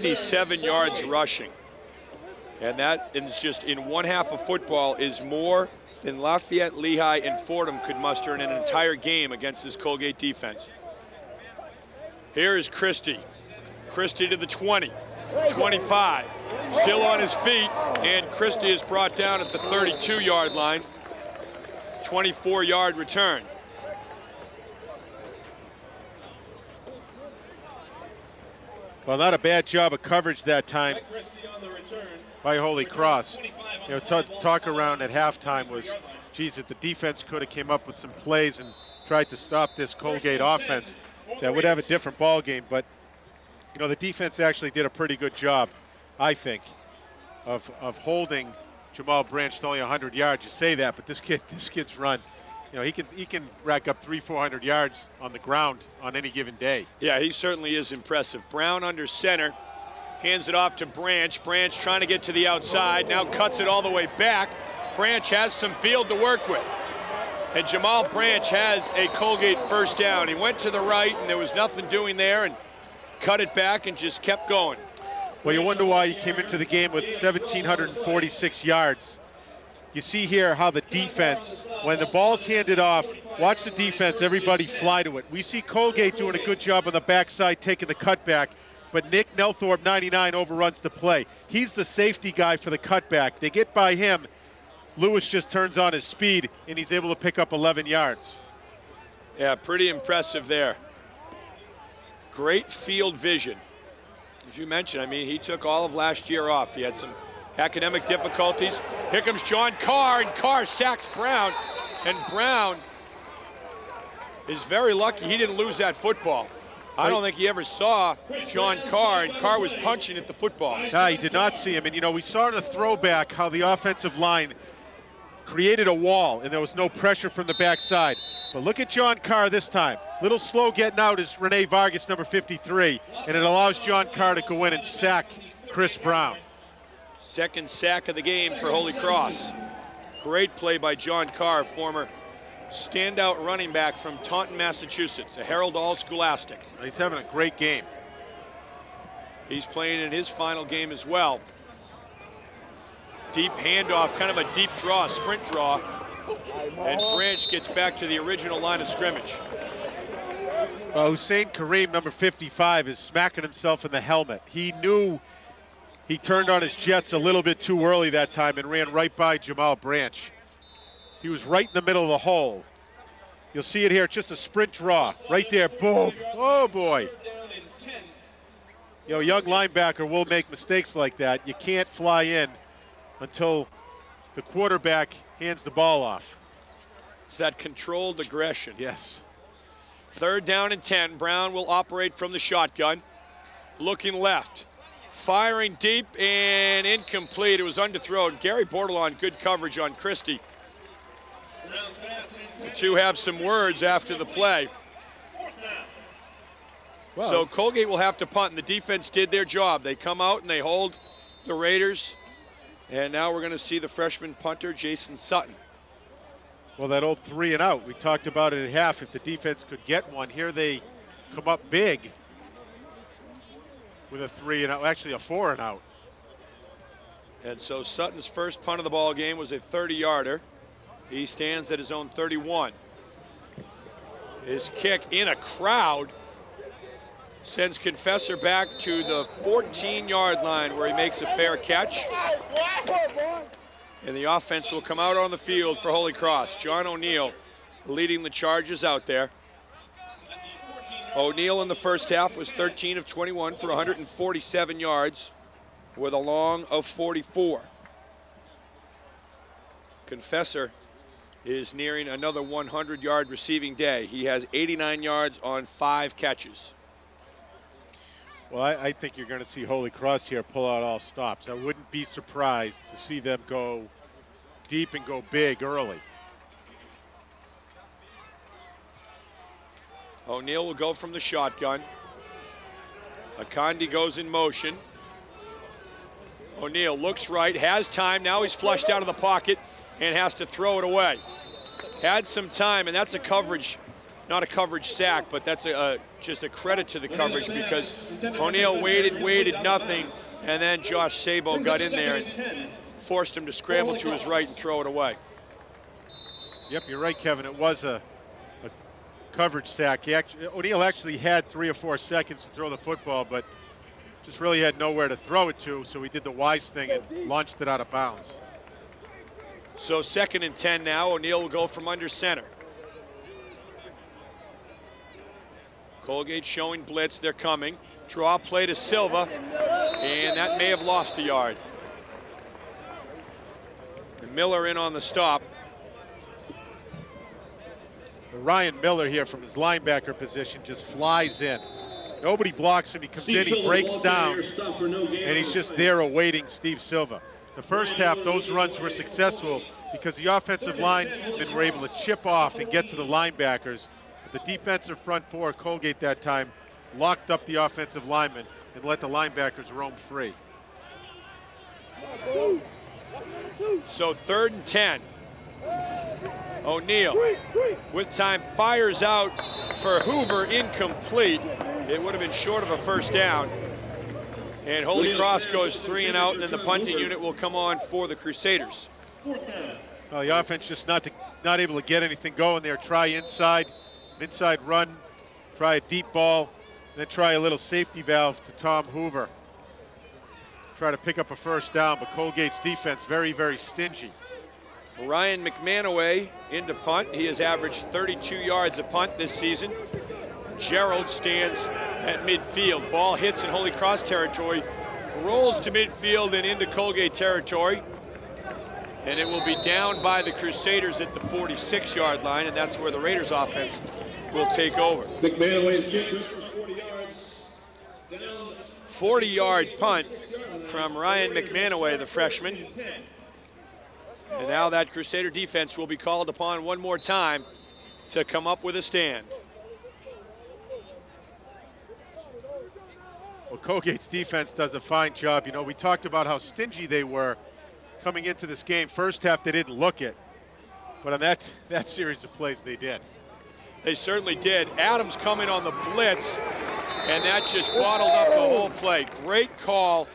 77 yards rushing. And that is just in one half of football is more than Lafayette, Lehigh, and Fordham could muster in an entire game against this Colgate defense. Here is Christie. Christie to the 20, 25, still on his feet, and Christie is brought down at the 32-yard line. 24-yard return. Well, not a bad job of coverage that time by Holy Cross. You know, talk around at halftime was, geez, if the defense could have came up with some plays and tried to stop this Colgate offense, that would have a different ball game. But, you know, the defense actually did a pretty good job, I think, of holding Jamal Branch to only 100 yards. You say that, but this kid's run, you know, he can rack up 300-400 yards on the ground on any given day. Yeah, he certainly is impressive. Brown under center, hands it off to Branch. Branch trying to get to the outside, now cuts it all the way back. Branch has some field to work with. And Jamal Branch has a Colgate first down. He went to the right, and there was nothing doing there, and cut it back and just kept going. Well, you wonder why he came into the game with 1,746 yards. You see here how the defense, when the ball's handed off, watch the defense, everybody fly to it. We see Colgate doing a good job on the backside, taking the cutback, but Nick Nelthorpe, 99, overruns the play. He's the safety guy for the cutback. They get by him. Lewis just turns on his speed, and he's able to pick up 11 yards. Yeah, pretty impressive there. Great field vision. As you mentioned, I mean, he took all of last year off. He had some academic difficulties. Here comes John Carr, and Carr sacks Brown. And Brown is very lucky he didn't lose that football. I don't think he ever saw John Carr, and Carr was punching at the football. No, he did not see him. And, you know, we saw in the throwback how the offensive line created a wall, and there was no pressure from the backside. But look at John Carr this time. Little slow getting out is Rene Vargas, number 53, and it allows John Carr to go in and sack Chris Brown. Second sack of the game for Holy Cross. Great play by John Carr, former standout running back from Taunton, Massachusetts, a Herald All-Scholastic. He's having a great game. He's playing in his final game as well. Deep handoff, kind of a deep draw, sprint draw. And Branch gets back to the original line of scrimmage. Hussein Kareem, number 55, is smacking himself in the helmet. He knew he turned on his jets a little bit too early that time and ran right by Jamal Branch. He was right in the middle of the hole. You'll see it here, just a sprint draw. Right there, boom. Oh, boy. You know, a young linebacker will make mistakes like that. You can't fly in until the quarterback hands the ball off. It's that controlled aggression. Yes. Third down and 10. Brown will operate from the shotgun. Looking left. Firing deep and incomplete. It was underthrown. Gary Bordelon, good coverage on Christie. The two have some words after the play. Well, so Colgate will have to punt, and the defense did their job. They come out and they hold the Raiders. And now we're going to see the freshman punter, Jason Sutton. Well, that old 3 and out, we talked about it at half. If the defense could get one, here they come up big with a 3 and out, actually a 4 and out. And so Sutton's first punt of the ball game was a 30-yarder. He stands at his own 31. His kick in a crowd sends Confessor back to the 14-yard line where he makes a fair catch. And the offense will come out on the field for Holy Cross. John O'Neill leading the charges out there. O'Neill in the first half was 13 of 21 for 147 yards with a long of 44. Confessor is nearing another 100-yard receiving day. He has 89 yards on 5 catches. Well, I think you're going to see Holy Cross here pull out all stops. I wouldn't be surprised to see them go deep and go big early. O'Neill will go from the shotgun. Akandi goes in motion. O'Neill looks right, has time. Now he's flushed out of the pocket and has to throw it away. Had some time, and that's a coverage not a coverage sack, but that's just a credit to the coverage because O'Neal waited nothing, and then Josh Sabo got in there and forced him to scramble to his right and throw it away. Yep, you're right, Kevin. It was a coverage sack. O'Neal actually had 3 or 4 seconds to throw the football, but just really had nowhere to throw it to, so he did the wise thing and launched it out of bounds. So 2nd and 10 now. O'Neal will go from under center. Colgate showing blitz. They're coming. Draw play to Silva, and that may have lost a yard. And Miller in on the stop. Ryan Miller here from his linebacker position just flies in. Nobody blocks him. He comes in, he breaks down, and he's just there awaiting Steve Silva. The first half, those runs were successful because the offensive linemen were able to chip off and get to the linebackers. The defensive front four, Colgate that time, locked up the offensive linemen and let the linebackers roam free. So 3rd and 10. O'Neal with time fires out for Hoover, incomplete. It would have been short of a first down. And Holy Cross goes 3 and out, and then the punting unit will come on for the Crusaders. Well, the offense just not able to get anything going there. Try inside run, try a deep ball, then try a little safety valve to Tom Hoover. Try to pick up a first down, but Colgate's defense very, very stingy. Ryan McManaway into punt. He has averaged 32 yards a punt this season. Gerald stands at midfield. Ball hits in Holy Cross territory, rolls to midfield and into Colgate territory. And it will be down by the Crusaders at the 46-yard line, and that's where the Raiders offense will take over. McManaway's kick, 40 yards. 40-yard punt from Ryan McManaway, the freshman. And now that Crusader defense will be called upon one more time to come up with a stand. Well, Colgate's defense does a fine job. You know, we talked about how stingy they were coming into this game. First half, they didn't look it. But on that series of plays, they did. They certainly did. Adams coming on the blitz, and that just bottled up the whole play. Great call,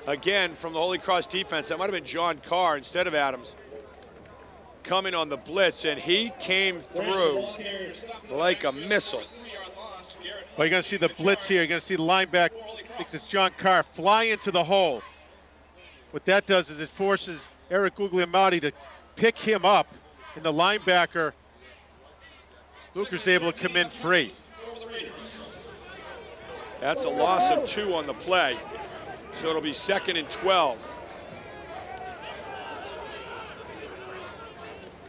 again, from the Holy Cross defense. That might have been John Carr instead of Adams coming on the blitz, and he came through like a missile. Well, you're going to see the blitz here. You're going to see the linebacker, I think it's John Carr, fly into the hole. What that does is it forces Eric Guglielmotti to pick him up, and the linebacker, Luker's able to come in free. That's a loss of 2 on the play, so it'll be 2nd and 12.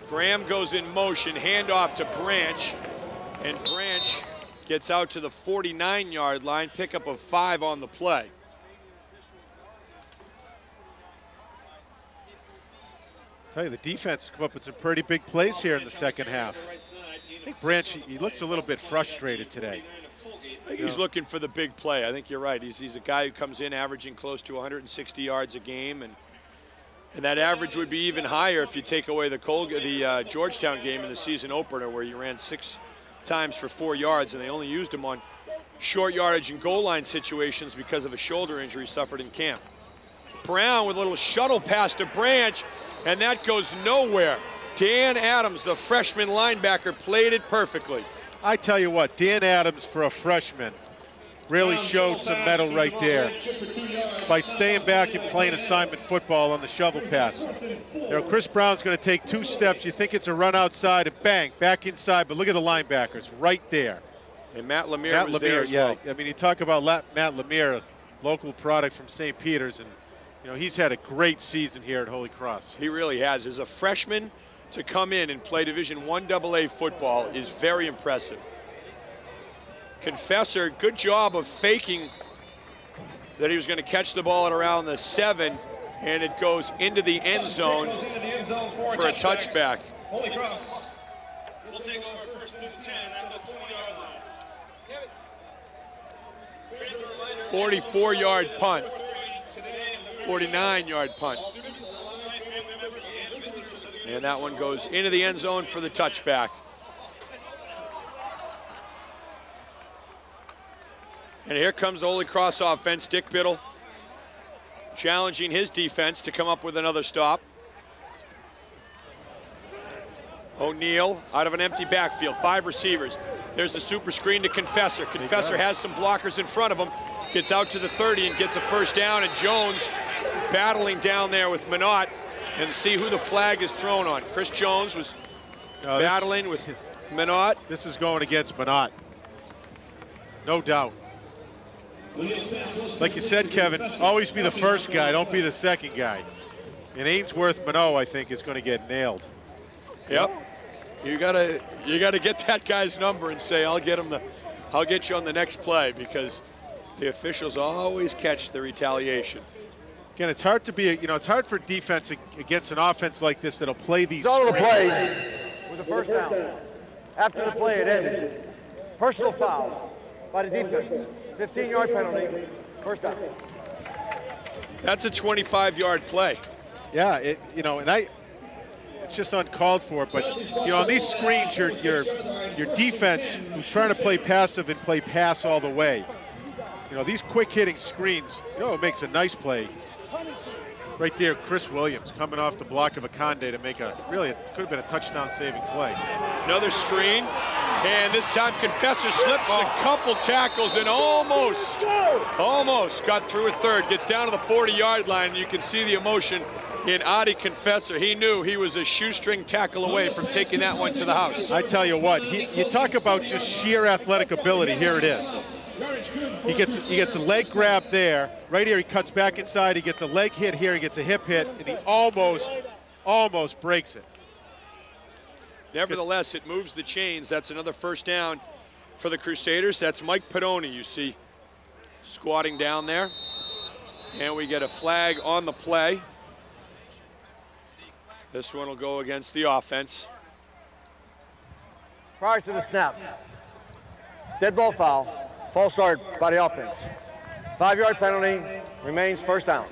Graham goes in motion, handoff to Branch, and Branch gets out to the 49-yard line, pickup of 5 on the play. Tell you, the defense come up with some pretty big plays here in the second half. I think Branch, he looks a little bit frustrated today. I think he's looking for the big play. I think you're right. He's a guy who comes in averaging close to 160 yards a game, and that average would be even higher if you take away the Georgetown game in the season opener, where you ran 6 times for 4 yards, and they only used him on short yardage and goal line situations because of a shoulder injury suffered in camp. Brown with a little shuttle pass to Branch, and that goes nowhere. Dan Adams, the freshman linebacker, played it perfectly. I tell you what, Dan Adams, for a freshman, really showed some mettle right there by staying back and playing assignment football on the shovel pass. You know, Chris Brown's going to take 2 steps. You think it's a run outside and bang, back inside, but look at the linebackers right there. And Matt Lemire was there as well. I mean, you talk about Matt Lemire, local product from St. Peter's, and you know, he's had a great season here at Holy Cross. He really has. As a freshman, to come in and play Division I AA football is very impressive. Confessor, good job of faking that he was going to catch the ball at around the 7, and it goes into the end zone for a touchback. Holy Cross will take over 1st and 10 at the 20-yard line. 44-yard punt. 49-yard punt. And that one goes into the end zone for the touchback. And here comes the Holy Cross offense. Dick Biddle challenging his defense to come up with another stop. O'Neal out of an empty backfield, 5 receivers. There's the super screen to Confessor. Confessor has some blockers in front of him, gets out to the 30 and gets a first down, and Jones battling down there with Minot, and see who the flag is thrown on. Chris Jones was battling with Minot. This is going against Minot, no doubt. Like you said, Kevin, always be the first guy, don't be the second guy. And Ainsworth Minot, I think, is going to get nailed. Yep. You gotta get that guy's number and say, I'll get you on the next play, because the officials always catch the retaliation. Again, it's hard to be, it's hard for defense against an offense like this that'll play these. The result of the play was a first down. After the play, it ended. Personal foul by the defense. 15-yard penalty, first down. That's a 25-yard play. Yeah, it's just uncalled for. But on these screens, your defense, who's trying to play passive and play pass all the way. These quick hitting screens, it makes a nice play. Right there, Chris Williams coming off the block of Akonde to make it could have been a touchdown saving play. Another screen, and this time Confessor slips a couple tackles and almost got through a third. Gets down to the 40-yard line, and you can see the emotion in Adi Confessor. He knew he was a shoestring tackle away from taking that one to the house. I tell you what, you talk about just sheer athletic ability. Here it is. He gets a leg grab there. Right here, he cuts back inside. He gets a leg hit here. He gets a hip hit, and he almost breaks it. Nevertheless, it moves the chains. That's another first down for the Crusaders. That's Mike Pedoni, you see, squatting down there. And we get a flag on the play. This one will go against the offense. Prior to the snap, dead ball foul. False start by the offense. 5-yard penalty, remains first down.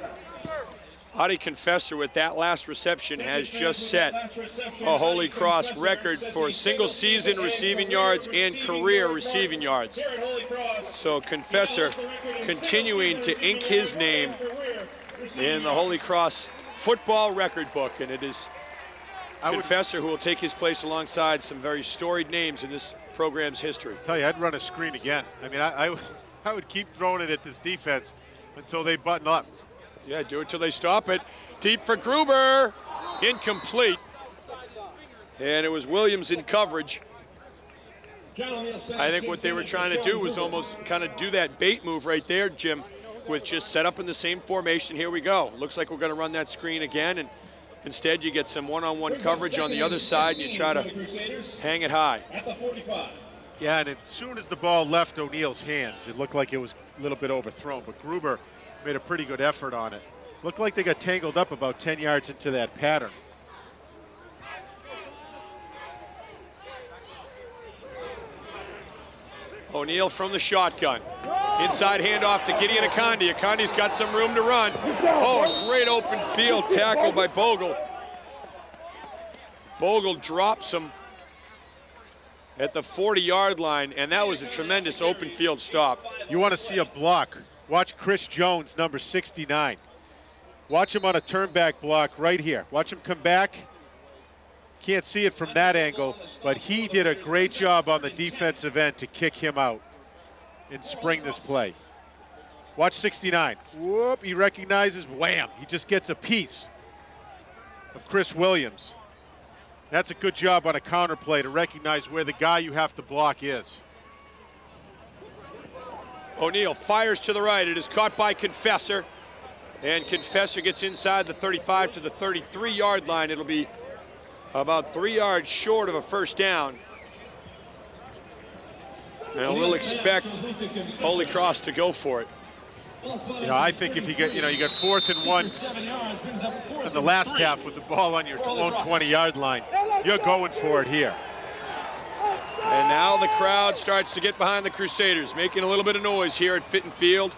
Adi Confessor with that last reception has just set a Holy Cross record for single season receiving yards and career receiving yards. So Confessor continuing to ink his name in the Holy Cross football record book, and it is Confessor who will take his place alongside some very storied names in this program's history. I tell you, I'd run a screen again. I mean, I would keep throwing it at this defense until they button up. Yeah, do it till they stop it. Deep for Gruber, incomplete. And it was Williams in coverage. I think what they were trying to do was almost kind of do that bait move right there, Jim, with just set up in the same formation. Here we go. Looks like we're going to run that screen again, and instead you get some one-on-one coverage on the other side, and you try to hang it high. Yeah, and as soon as the ball left O'Neal's hands, it looked like it was a little bit overthrown, but Gruber made a pretty good effort on it. Looked like they got tangled up about 10 yards into that pattern. O'Neal from the shotgun. Inside handoff to Gideon Akonde. Akonde's got some room to run. Oh, a great open field tackle by Bogle. Bogle drops him at the 40-yard line, and that was a tremendous open field stop. You want to see a block? Watch Chris Jones, number 69. Watch him on a turn back block right here. Watch him come back. Can't see it from that angle, but he did a great job on the defensive end to kick him out and spring this play. Watch 69. Whoop, he recognizes, wham. He just gets a piece of Chris Williams. That's a good job on a counter play to recognize where the guy you have to block is. O'Neal fires to the right. It is caught by Confessor. And Confessor gets inside the 35 to the 33-yard line. It'll be about 3 yards short of a first down. And we'll expect Holy Cross to go for it. I think if you get, you got 4th and 1 in the last half with the ball on your own 20-yard line, you're going for it here. And now the crowd starts to get behind the Crusaders, making a little bit of noise here at Fitton Field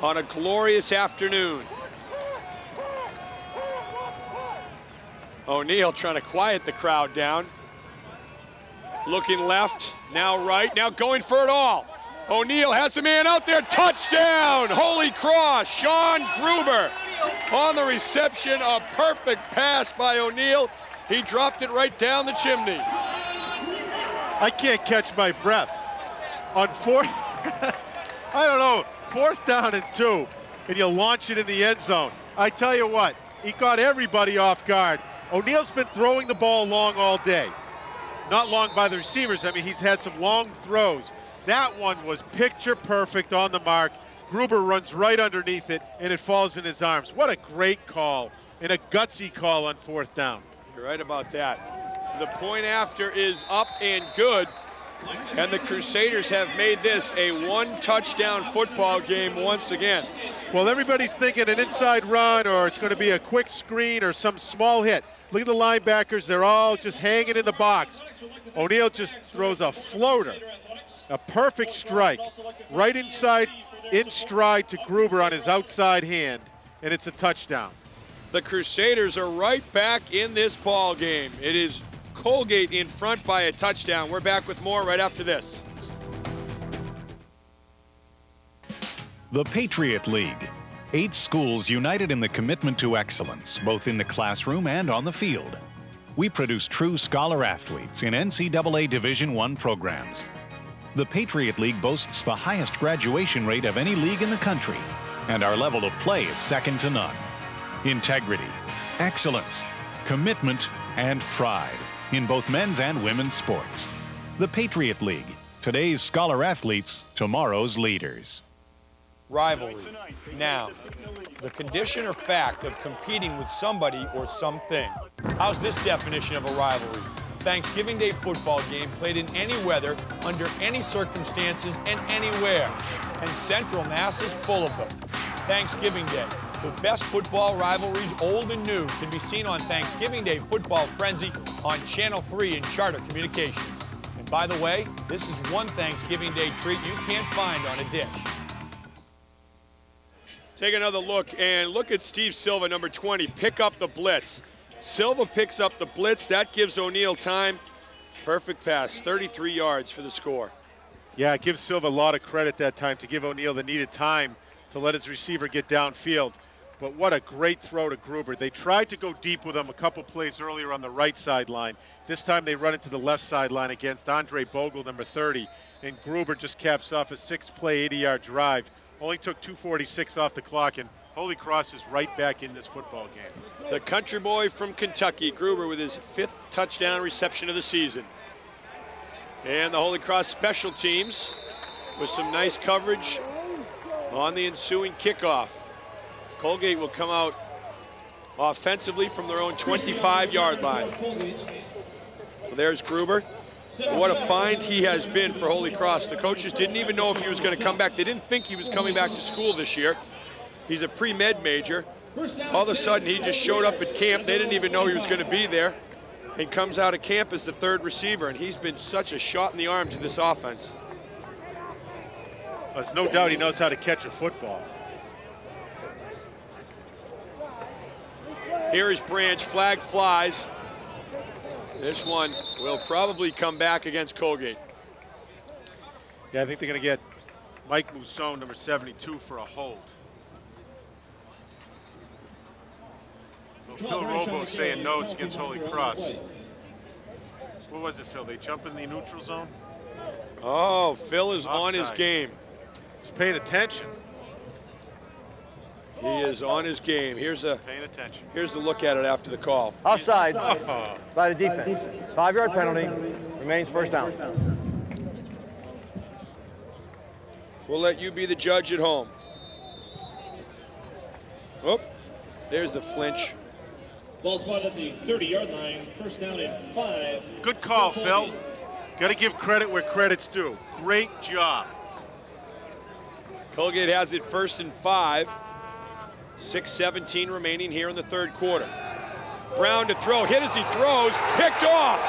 on a glorious afternoon. O'Neal trying to quiet the crowd down. Looking left, now right, now going for it all. O'Neal has a man out there, touchdown! Holy Cross, Sean Gruber on the reception, a perfect pass by O'Neal. He dropped it right down the chimney. I can't catch my breath. On fourth, I don't know, 4th down and 2, and you launch it in the end zone. I tell you what, he got everybody off guard. O'Neal's been throwing the ball long all day. Not long by the receivers. I mean, he's had some long throws. That one was picture perfect on the mark. Gruber runs right underneath it, and it falls in his arms. What a great call, and a gutsy call on 4th down. You're right about that. The point after is up and good, and the Crusaders have made this a 1-touchdown football game once again. Well, everybody's thinking an inside run, or it's going to be a quick screen or some small hit. Look at the linebackers. They're all just hanging in the box. O'Neal just throws a floater, a perfect strike, right inside, in stride to Gruber on his outside hand, and it's a touchdown. The Crusaders are right back in this ball game. It is Colgate in front by a touchdown. We're back with more right after this. The Patriot League. 8 schools united in the commitment to excellence, both in the classroom and on the field. We produce true scholar athletes in NCAA Division I programs. The Patriot League boasts the highest graduation rate of any league in the country, and our level of play is second to none. Integrity, excellence, commitment, and pride in both men's and women's sports. The Patriot League, today's scholar athletes, tomorrow's leaders. Rivalry. Now, the condition or fact of competing with somebody or something. How's this definition of a rivalry? Thanksgiving Day football game played in any weather, under any circumstances, and anywhere. And Central Mass is full of them. Thanksgiving Day. The best football rivalries, old and new, can be seen on Thanksgiving Day Football Frenzy on Channel 3 and Charter Communications. And by the way, this is one Thanksgiving Day treat you can't find on a dish. Take another look, and look at Steve Silva, number 20, pick up the blitz. Silva picks up the blitz. That gives O'Neal time. Perfect pass, 33 yards for the score. Yeah, it gives Silva a lot of credit that time to give O'Neal the needed time to let his receiver get downfield. But what a great throw to Gruber. They tried to go deep with him a couple plays earlier on the right sideline. This time they run into the left sideline against Andre Bogle, number 30. And Gruber just caps off a 6-play, 80-yard drive. Only took 2:46 off the clock, and Holy Cross is right back in this football game. The country boy from Kentucky, Gruber, with his 5th touchdown reception of the season. And the Holy Cross special teams with some nice coverage on the ensuing kickoff. Colgate will come out offensively from their own 25-yard line. Well, there's Gruber. What a find he has been for Holy Cross. The coaches didn't even know if he was going to come back. They didn't think he was coming back to school this year. He's a pre-med major. All of a sudden, he just showed up at camp. They didn't even know he was going to be there. He comes out of camp as the 3rd receiver, and he's been such a shot in the arm to this offense. There's no doubt he knows how to catch a football. Here is Branch, flag flies. This one will probably come back against Colgate. Yeah, I think they're going to get Mike Mousson, number 72, for a hold. Well, Phil Robo saying no, it's against Holy Cross. What was it, Phil? They jump in the neutral zone? Oh, Phil is on his game. He's paying attention. He is on his game. Here's a Paying attention. Here's the look at it after the call. Offside by the defense. 5-yard penalty. Remains 1st down. We'll let you be the judge at home. Oh, there's the flinch. Ball spot at the 30-yard line. 1st down and 5. Good call, Phil. Got to give credit where credit's due. Great job. Colgate has it 1st and 5. 6:17 remaining here in the 3rd quarter. Brown to throw, hit as he throws, picked off.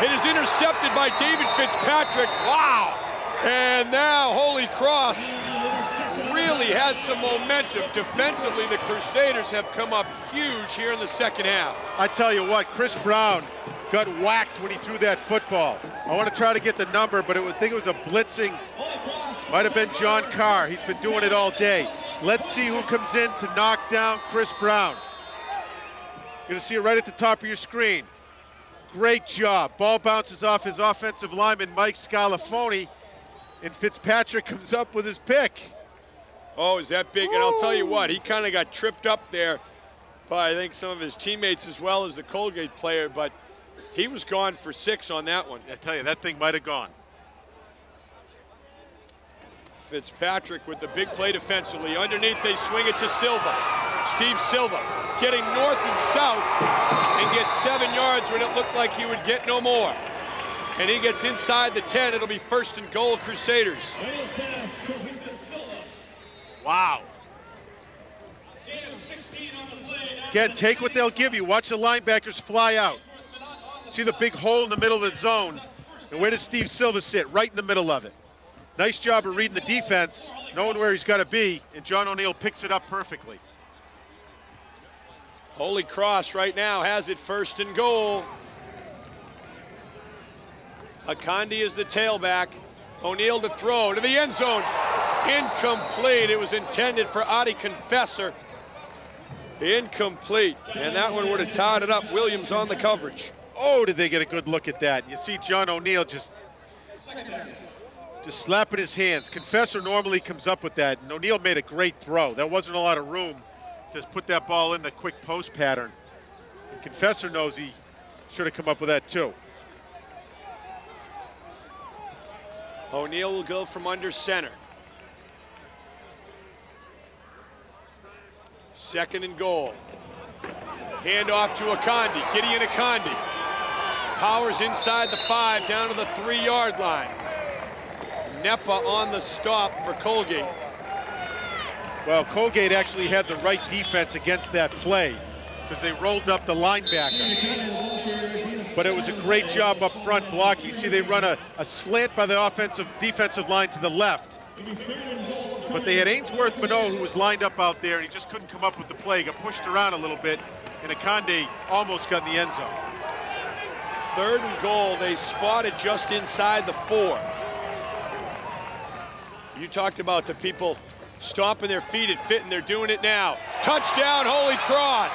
It is intercepted by David Fitzpatrick. Wow! And now Holy Cross really has some momentum. Defensively, the Crusaders have come up huge here in the 2nd half. I tell you what, Chris Brown got whacked when he threw that football. I want to try to get the number, but I think it was a blitzing Might have been John Carr. He's been doing it all day. Let's see who comes in to knock down Chris Brown. You're going to see it right at the top of your screen. Great job. Ball bounces off his offensive lineman, Mike Scalafoni, and Fitzpatrick comes up with his pick. Oh, is that big? And I'll tell you what, he kind of got tripped up there by, I think, some of his teammates as well as the Colgate player, but he was gone for 6 on that one. I tell you, that thing might have gone. Fitzpatrick with the big play defensively. Underneath, they swing it to Silva. Steve Silva getting north and south and gets 7 yards when it looked like he would get no more. And he gets inside the 10. It'll be 1st and goal, Crusaders. Wow. Again, take what they'll give you. Watch the linebackers fly out. See the big hole in the middle of the zone. And where does Steve Silva sit? Right in the middle of it. Nice job of reading the defense, knowing where he's got to be, and John O'Neill picks it up perfectly. Holy Cross right now has it 1st and goal. Akandi is the tailback. O'Neill to throw to the end zone. Incomplete. It was intended for Adi Confessor. Incomplete. And that one would have tied it up. Williams on the coverage. Oh, did they get a good look at that? You see John O'Neill just slapping his hands. Confessor normally comes up with that, and O'Neill made a great throw. There wasn't a lot of room to put that ball in the quick post pattern. And Confessor knows he should have come up with that too. O'Neill will go from under center. 2nd and goal. Hand off to Akandi. Gideon Akandi. Powers inside the 5, down to the 3-yard line. Nepa on the stop for Colgate. Well, Colgate actually had the right defense against that play because they rolled up the linebacker. But it was a great job up front blocking. You see they run a slant by the defensive line to the left. But they had Ainsworth Minot, who was lined up out there, and he just couldn't come up with the play. He got pushed around a little bit, and Akande almost got in the end zone. 3rd and goal. They spotted just inside the 4. You talked about the people stomping their feet at Fitton. They're doing it now. Touchdown, Holy Cross.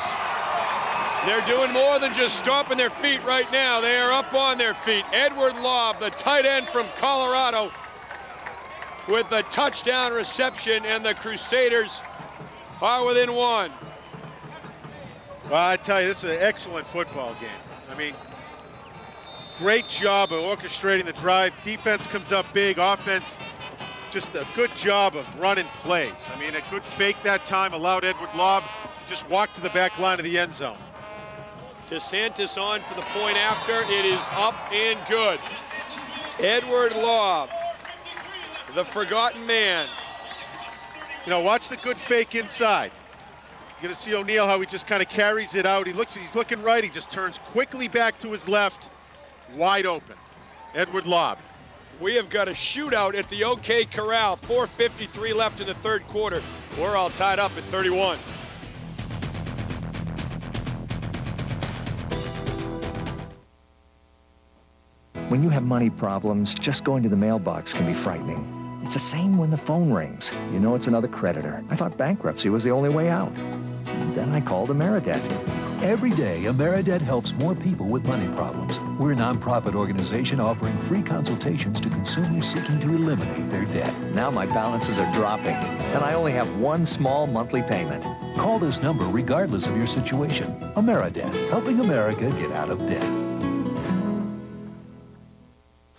They're doing more than just stomping their feet right now. They are up on their feet. Edward Lobb, the tight end from Colorado, with the touchdown reception, and the Crusaders are within 1. Well, I tell you, this is an excellent football game. I mean, great job of orchestrating the drive. Defense comes up big, offense just a good job of running plays. I mean, a good fake that time allowed Edward Lobb to just walk to the back line of the end zone. DeSantis on for the point after. It is up and good. Edward Lobb, the forgotten man. You know, watch the good fake inside. You're going to see O'Neill, how he just kind of carries it out. He's looking right. He just turns quickly back to his left, wide open. Edward Lobb. We have got a shootout at the OK Corral. 4:53 left in the 3rd quarter. We're all tied up at 31. When you have money problems, just going to the mailbox can be frightening. It's the same when the phone rings. You know it's another creditor. I thought bankruptcy was the only way out. Then I called Ameridebt. Every day, Ameridebt helps more people with money problems. We're a nonprofit organization offering free consultations to consumers seeking to eliminate their debt. Now my balances are dropping, and I only have one small monthly payment. Call this number regardless of your situation. Ameridebt, helping America get out of debt.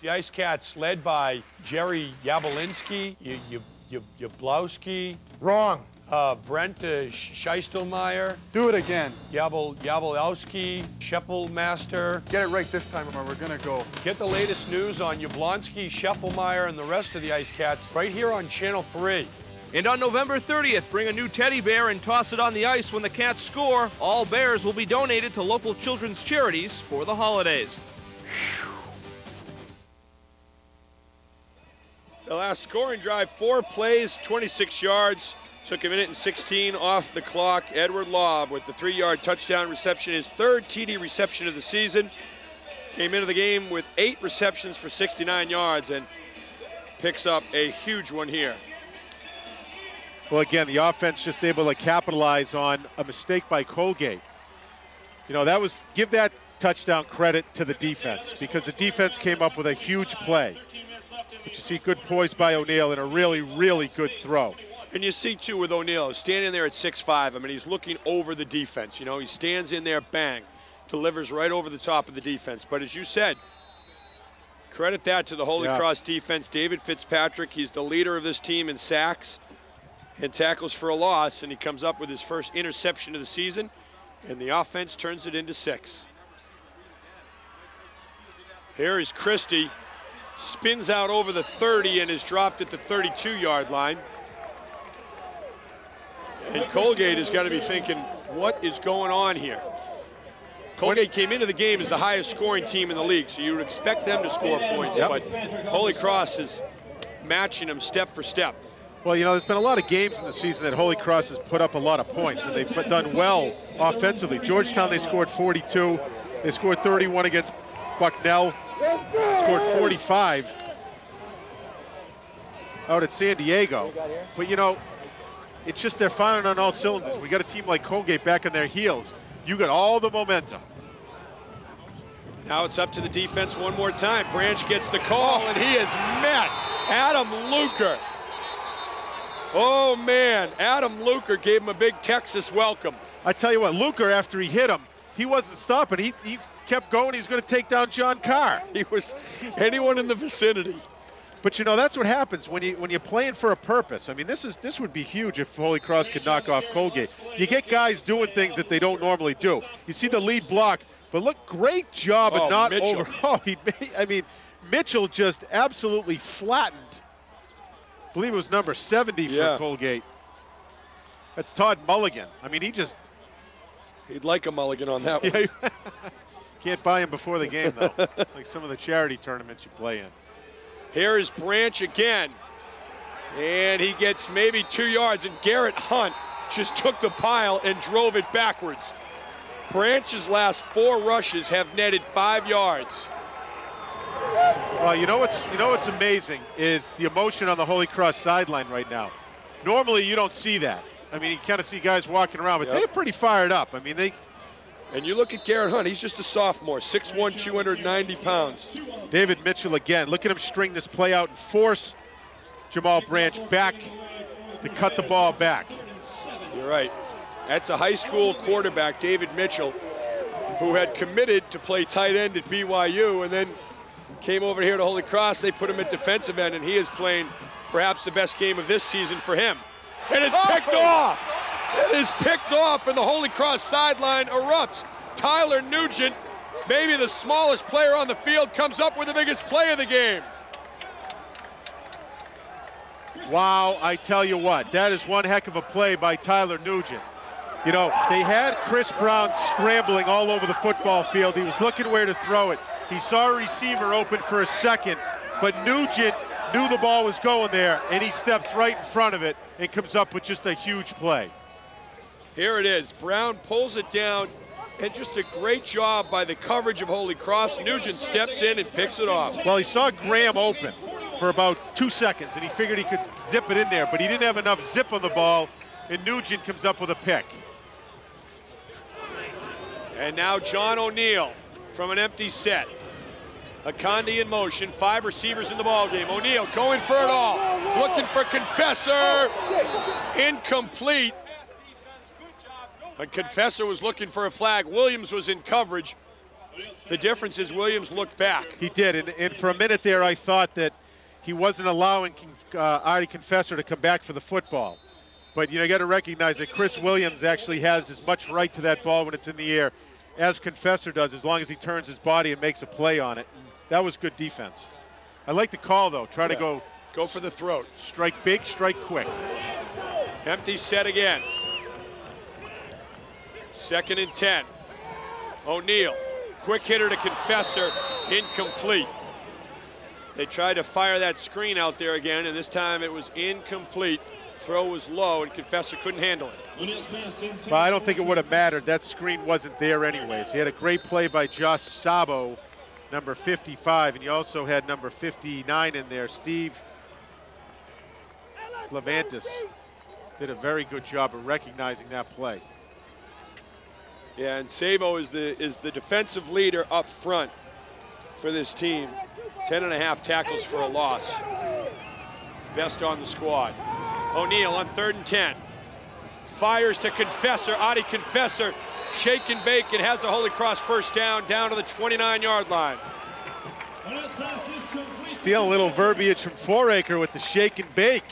The Ice Cats led by Jerry Yabelinski, Yablowski. Wrong. Brent Scheistelmeyer. Do it again. Yablowski, Scheffelmaster. Get it right this time, or we're going to go. Get the latest news on Yablonski, Scheffelmeyer, and the rest of the Ice Cats right here on Channel 3. And on November 30th, bring a new teddy bear and toss it on the ice when the Cats score. All bears will be donated to local children's charities for the holidays. The last scoring drive, 4 plays, 26 yards. Took a minute and 16 off the clock. Edward Lobb with the 3-yard touchdown reception, his 3rd TD reception of the season. Came into the game with 8 receptions for 69 yards. And picks up a huge one here. Well, again, the offense just able to capitalize on a mistake by Colgate. You know, give that touchdown credit to the defense, because the defense came up with a huge play. But you see good poise by O'Neal and a really, really good throw. And you see, too, with O'Neal, standing there at 6'5", I mean, he's looking over the defense. You know, he stands in there, bang, delivers right over the top of the defense. But as you said, credit that to the Holy Cross defense. David Fitzpatrick, he's the leader of this team in sacks and tackles for a loss, and he comes up with his first interception of the season, and the offense turns it into 6. Here is Christie, spins out over the 30 and is dropped at the 32-yard line. And Colgate has got to be thinking, what is going on here? Colgate came into the game as the highest scoring team in the league, so you would expect them to score points, but Holy Cross is matching them step for step. Well, you know, there's been a lot of games in the season that Holy Cross has put up a lot of points, and they've done well offensively. Georgetown, they scored 42. They scored 31 against Bucknell. Scored 45 out at San Diego. But, you know, it's just they're firing on all cylinders. We got a team like Colgate back on their heels. You got all the momentum. Now it's up to the defense one more time. Branch gets the call, and he is met. Adam Luker. Oh, man. Adam Luker gave him a big Texas welcome. I tell you what, Luker, after he hit him, he wasn't stopping. He kept going. He's going to take down John Carr. He was anyone in the vicinity. But, you know, that's what happens when you're playing for a purpose. I mean, this would be huge if Holy Cross could knock off Colgate. You get guys doing things that they don't normally do. You see the lead block, but look, great job of not Mitchell. over. Oh, I mean, Mitchell just absolutely flattened. I believe it was number 70 for Colgate. That's Todd Mulligan. I mean, he'd like a mulligan on that one. Can't buy him before the game, though, like some of the charity tournaments you play in. Here is Branch again, and he gets maybe 2 yards, and Garrett Hunt just took the pile and drove it backwards. Branch's last 4 rushes have netted 5 yards. Well, you know what's amazing is the emotion on the Holy Cross sideline right now. Normally, you don't see that. I mean, you kind of see guys walking around, but they're pretty fired up. I mean, And you look at Garrett Hunt, he's just a sophomore, 6'1", 290 pounds. David Mitchell again. Look at him string this play out and force Jamal Branch back to cut the ball back. You're right. That's a high school quarterback, David Mitchell, who had committed to play tight end at BYU and then came over here to Holy Cross. They put him at defensive end, and he is playing perhaps the best game of this season for him. And it's picked off. It is picked off, and the Holy Cross sideline erupts. Tyler Nugent, maybe the smallest player on the field, comes up with the biggest play of the game. Wow, I tell you what, that is one heck of a play by Tyler Nugent. You know, they had Chris Brown scrambling all over the football field. He was looking where to throw it. He saw a receiver open for a second, but Nugent knew the ball was going there, and he steps right in front of it and comes up with just a huge play. Here it is. Brown pulls it down, and just a great job by the coverage of Holy Cross. Nugent steps in and picks it off. Well, he saw Graham open for about 2 seconds, and he figured he could zip it in there, but he didn't have enough zip on the ball, and Nugent comes up with a pick. And now John O'Neal from an empty set. Akandi in motion, 5 receivers in the ballgame. O'Neal going for it all, looking for Confessor. Incomplete. But Confessor was looking for a flag. Williams was in coverage. The difference is Williams looked back. He did, and for a minute there I thought that he wasn't allowing Artie Confessor to come back for the football. But you got to recognize that Chris Williams actually has as much right to that ball when it's in the air as Confessor does, as long as he turns his body and makes a play on it. And that was good defense. I like the call, though. Try to go for the throat. Strike big, strike quick. Empty set again. 2nd and 10. O'Neal, quick hitter to Confessor, incomplete. They tried to fire that screen out there again, and this time it was incomplete. Throw was low, and Confessor couldn't handle it. Well, I don't think it would have mattered. That screen wasn't there anyways. He had a great play by Josh Sabo, number 55, and you also had number 59 in there, Steve Levantis did a very good job of recognizing that play. Yeah, and Sabo is the defensive leader up front for this team. 10.5 tackles for a loss. Best on the squad. O'Neal on 3rd and 10. Fires to Confessor. Adi Confessor, shake and bake, and has a Holy Cross first down to the 29-yard line. Steal a little verbiage from Foraker with the shake and bake.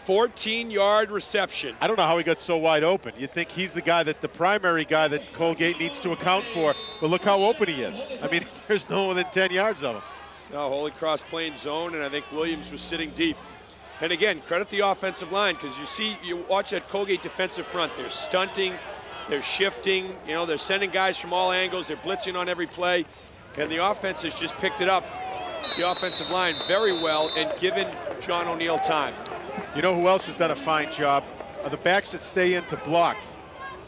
14-yard reception. I don't know how he got so wide open. You'd think he's the guy the primary guy that Colgate needs to account for, but look how open he is. I mean, there's no more than 10 yards of him. No, Holy Cross playing zone, and I think Williams was sitting deep. And again, credit the offensive line, because you watch that Colgate defensive front. They're stunting, they're shifting, you know, they're sending guys from all angles, they're blitzing on every play, and the offense has just picked it up, the offensive line, very well, and given John O'Neal time. You know who else has done a fine job? Are the backs that stay in to block.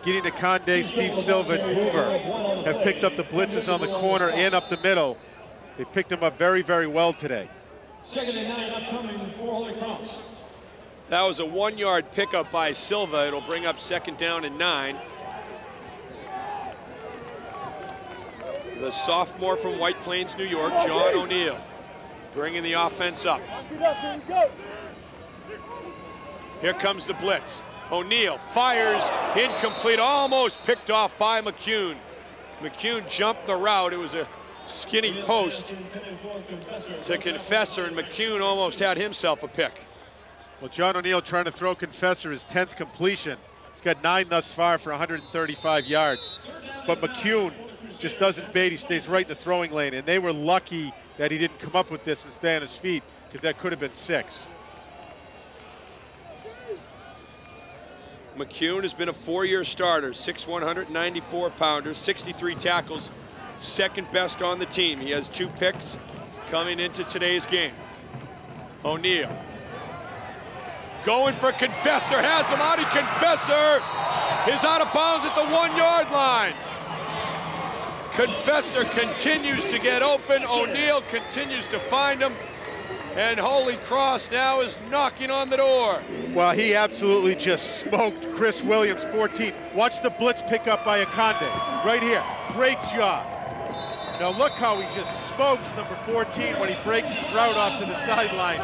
Gideon Conde, Steve Silva, and Hoover have picked up the blitzes on the corner and up the middle. They picked them up very, very well today. 2nd and 9 upcoming for Holy Cross. That was a 1-yard pickup by Silva. It'll bring up 2nd down and 9. The sophomore from White Plains, New York, John O'Neal, bringing the offense up. Here comes the blitz. O'Neal fires, incomplete, almost picked off by McCune. McCune jumped the route. It was a skinny post to Confessor, and McCune almost had himself a pick. Well, John O'Neal trying to throw Confessor his 10th completion. He's got 9 thus far for 135 yards. But McCune just doesn't bait. He stays right in the throwing lane, and they were lucky that he didn't come up with this and stay on his feet, because that could have been 6. McCune has been a 4-year starter, 6'1", 194-pounder, 63 tackles, 2nd best on the team. He has 2 picks coming into today's game. O'Neal going for Confessor, has him. Adi Confessor is out of bounds at the 1-yard line. Confessor continues to get open. O'Neal continues to find him. And Holy Cross now is knocking on the door. Well, he absolutely just smoked Chris Williams, 14. Watch the blitz pick up by Akonde. Right here. Great job. Now look how he just smokes number 14 when he breaks his route off to the sideline.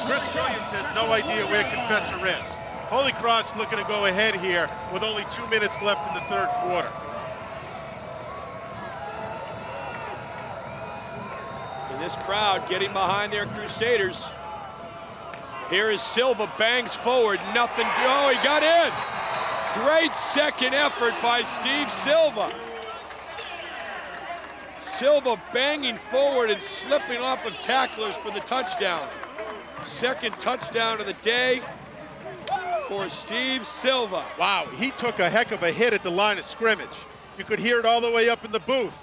Chris Williams has no idea where Confessor is. Holy Cross looking to go ahead here with only 2 minutes left in the 3rd quarter. And this crowd getting behind their Crusaders. Here is Silva, bangs forward, nothing. Oh, he got in. Great second effort by Steve Silva. Silva banging forward and slipping off of tacklers for the touchdown. 2nd touchdown of the day for Steve Silva. Wow, he took a heck of a hit at the line of scrimmage. You could hear it all the way up in the booth.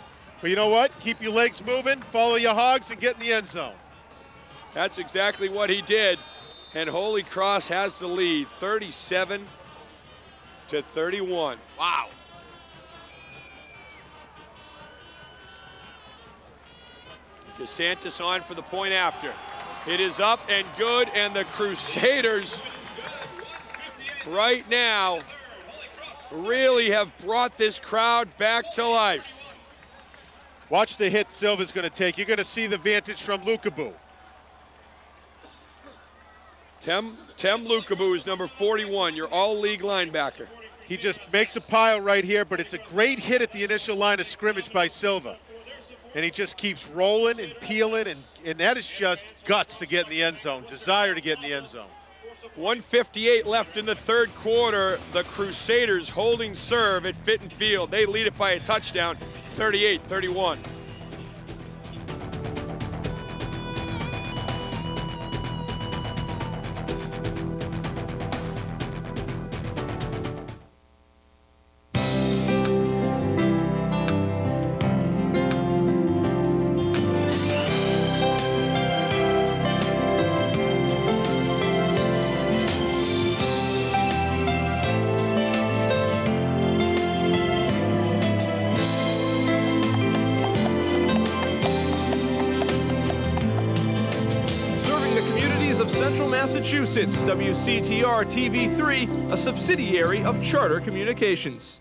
But you know what? Keep your legs moving, follow your hogs, and get in the end zone. That's exactly what he did. And Holy Cross has the lead, 37-31. Wow. DeSantis on for the point after. It is up and good, and the Crusaders right now really have brought this crowd back to life. Watch the hit Silva's going to take. You're going to see the vantage from Lukabu. Tem Lukabu is number 41, your all-league linebacker. He just makes a pile right here, but it's a great hit at the initial line of scrimmage by Silva. And he just keeps rolling and peeling, and that is just guts to get in the end zone, desire to get in the end zone. 1:58 left in the 3rd quarter. The Crusaders holding serve at Fitton Field. They lead it by a touchdown, 38-31. Massachusetts, WCTR TV3, a subsidiary of Charter Communications.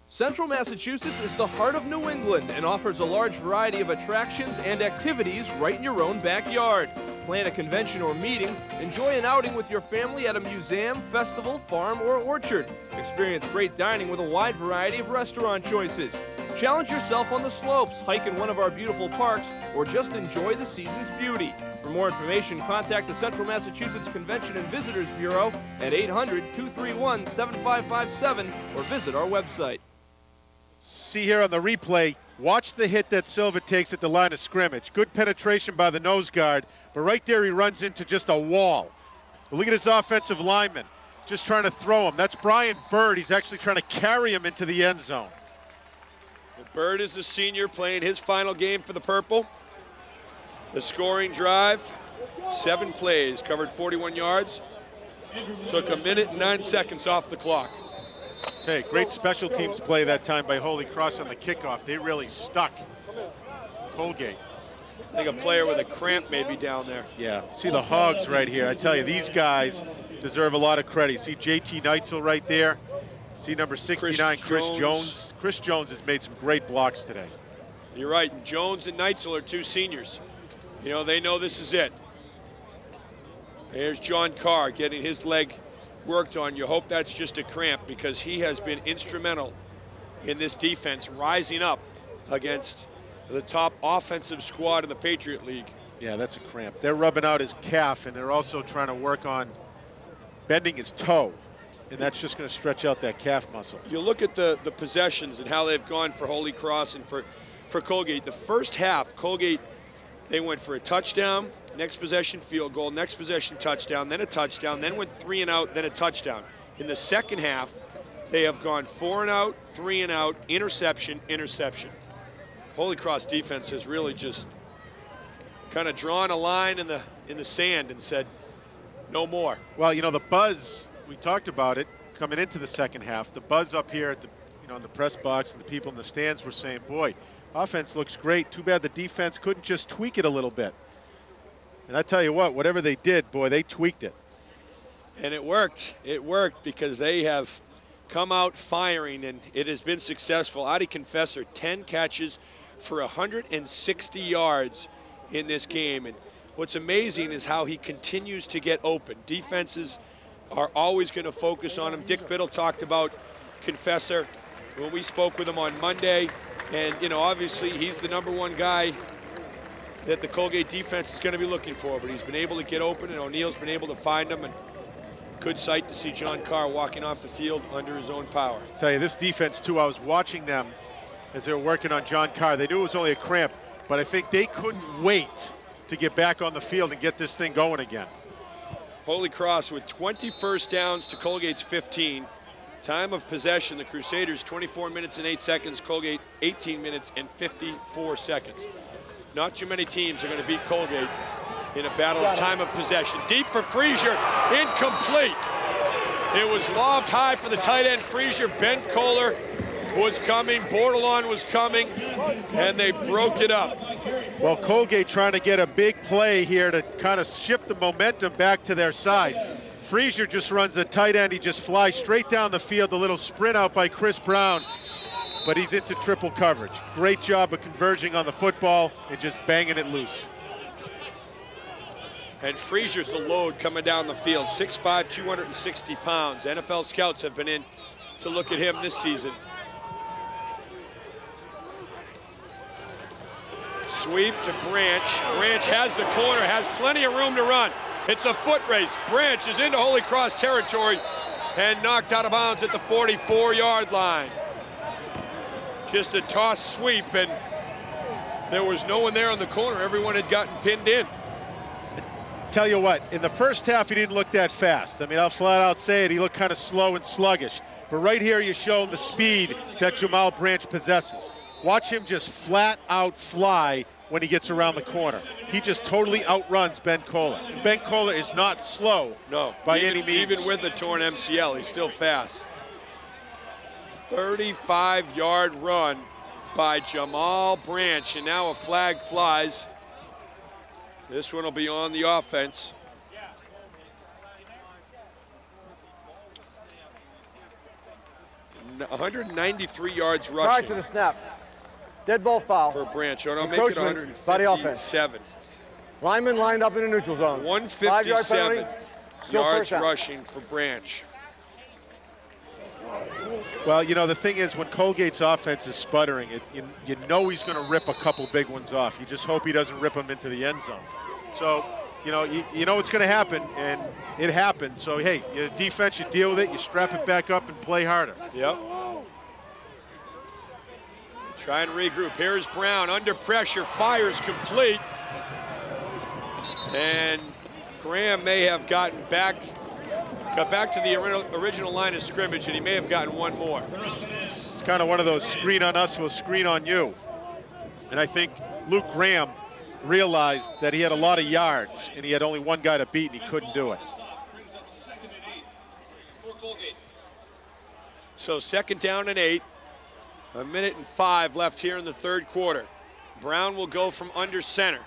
Central Massachusetts is the heart of New England and offers a large variety of attractions and activities right in your own backyard. Plan a convention or meeting, enjoy an outing with your family at a museum, festival, farm, or orchard. Experience great dining with a wide variety of restaurant choices. Challenge yourself on the slopes, hike in one of our beautiful parks, or just enjoy the season's beauty. For more information, contact the Central Massachusetts Convention and Visitors Bureau at 800-231-7557 or visit our website. See here on the replay, watch the hit that Silva takes at the line of scrimmage. Good penetration by the nose guard, but right there he runs into just a wall. But look at his offensive lineman, just trying to throw him. That's Brian Bird. He's actually trying to carry him into the end zone. Bird is a senior playing his final game for the Purple. The scoring drive, 7 plays, covered 41 yards, took 1 minute and 9 seconds off the clock. Hey, great special teams play that time by Holy Cross on the kickoff. They really stuck Colgate. I think a player with a cramp may be down there. Yeah, see the hogs right here. I tell you, these guys deserve a lot of credit. See JT Neitzel right there. See number 69, Chris Jones. Chris Jones has made some great blocks today. You're right, and Jones and Neitzel are 2 seniors. You know, they know this is it. There's John Carr getting his leg worked on. You hope that's just a cramp because he has been instrumental in this defense, rising up against the top offensive squad in the Patriot League. Yeah, that's a cramp. They're rubbing out his calf, and they're also trying to work on bending his toe, and that's just going to stretch out that calf muscle. You look at the possessions and how they've gone for Holy Cross and for Colgate. The first half, Colgate, they went for a touchdown, next possession field goal, next possession touchdown, then a touchdown, then went 3 and out, then a touchdown. In the second half, they have gone 4 and out, 3 and out, interception, interception. Holy Cross defense has really just kind of drawn a line in the sand and said, no more. Well, you know, the buzz, we talked about it coming into the second half. The buzz up here at the, in the press box and the people in the stands were saying, boy, offense looks great. Too bad the defense couldn't just tweak it a little bit. And I tell you what, whatever they did, boy, they tweaked it. And it worked. It worked because they have come out firing, and it has been successful. Adi Confessor, 10 catches for 160 yards in this game. And what's amazing is how he continues to get open. Defenses are always going to focus on him. Dick Biddle talked about Confessor when we spoke with him on Monday. And, you know, obviously he's the #1 guy that the Colgate defense is going to be looking for, but he's been able to get open, and O'Neill's been able to find him. And good sight to see John Carr walking off the field under his own power. I tell you, this defense, too, I was watching them as they were working on John Carr. They knew it was only a cramp, but I think they couldn't wait to get back on the field and get this thing going again. Holy Cross with 20 first downs to Colgate's 15. Time of possession, the Crusaders 24 minutes and 8 seconds, Colgate 18 minutes and 54 seconds. Not too many teams are going to beat Colgate in a battle of time of possession. Deep for Frazier, incomplete. It was lobbed high for the tight end Frazier. Ben Kohler was coming, Bordelon was coming, and they broke it up. Well, Colgate trying to get a big play here to kind of shift the momentum back to their side. Frazier just runs a tight end. He just flies straight down the field, a little sprint out by Chris Brown, but he's into triple coverage. Great job of converging on the football and just banging it loose. And Frazier's the load coming down the field, 6'5", 260 pounds. NFL scouts have been in to look at him this season. Sweep to Branch. Branch has the corner, has plenty of room to run. It's a foot race. Branch is into Holy Cross territory and knocked out of bounds at the 44-yard line. Just a toss sweep, and there was no one there on the corner. Everyone had gotten pinned in. Tell you what, in the first half, he didn't look that fast. I mean, I'll flat out say it. He looked kind of slow and sluggish. But right here, you show the speed that Jamal Branch possesses. Watch him just flat out fly when he gets around the corner. He just totally outruns Ben Kohler. And Ben Kohler is not slow by any means. Even with a torn MCL, he's still fast. 35-yard run by Jamal Branch, and now a flag flies. This one will be on the offense. 193 yards Prior rushing to the snap. Dead ball foul. for Branch. Oh, don't make it Encroachment by the offense. 157. Lineman lined up in the neutral zone. 5-yard 157 penalty. Still yards first down. rushing for Branch. Well, you know, the thing is, when Colgate's offense is sputtering, you know he's going to rip a couple big ones off. You just hope he doesn't rip them into the end zone. So, you know what's going to happen, and it happened. So, hey, your defense, you deal with it, you strap it back up and play harder. Yep. Try and regroup. Here's Brown under pressure, fires complete. And Graham may have got back to the original line of scrimmage, and he may have gotten one more. It's kind of one of those screen on us, we'll screen on you. And I think Luke Graham realized that he had a lot of yards, and he had only one guy to beat, and he couldn't do it. So 2nd down and 8. 1 minute and 5 left here in the 3rd quarter. Brown will go from under center.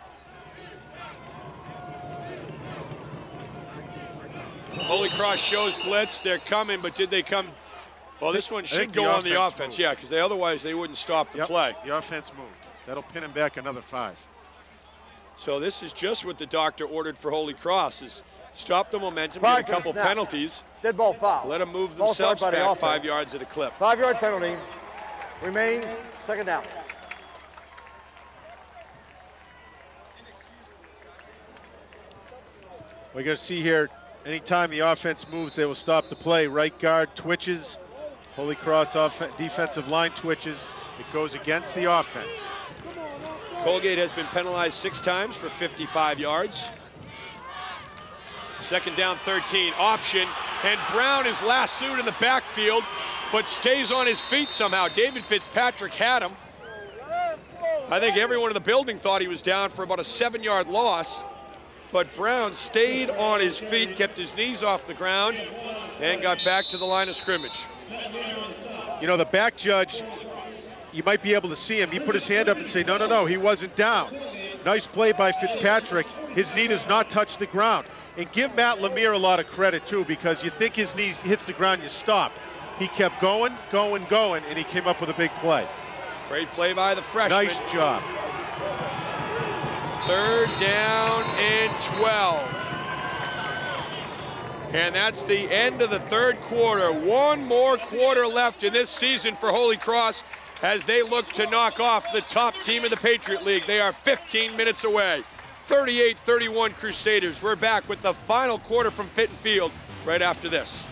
Holy Cross shows blitz. They're coming, but did they come? Well, this one should go on the offense, moved. yeah, because otherwise they wouldn't stop the play. The offense moved. That'll pin him back another 5. So this is just what the doctor ordered for Holy Cross, is stop the momentum, get a couple penalties. Dead ball foul. Let them move Ball themselves start by the back offense. 5 yards at a clip. 5-yard penalty. Remains 2nd down. We're going to see here, anytime the offense moves, they will stop the play. Right guard twitches. Holy Cross defensive line twitches. It goes against the offense. Colgate has been penalized 6 times for 55 yards. 2nd down, 13, option, and Brown is lassoed in the backfield, but stays on his feet somehow. David Fitzpatrick had him. I think everyone in the building thought he was down for about a 7-yard loss, but Brown stayed on his feet, kept his knees off the ground, and got back to the line of scrimmage. You know, the back judge, you might be able to see him. He put his hand up and say, no, he wasn't down. Nice play by Fitzpatrick. His knee does not touch the ground. And give Matt Lemire a lot of credit, too, because you think his knee hits the ground, you stop. He kept going, and he came up with a big play. Great play by the freshman. Nice job. 3rd down and 12. And that's the end of the 3rd quarter. One more quarter left in this season for Holy Cross as they look to knock off the top team in the Patriot League. They are 15 minutes away. 38-31 Crusaders. We're back with the final quarter from Fitton Field right after this.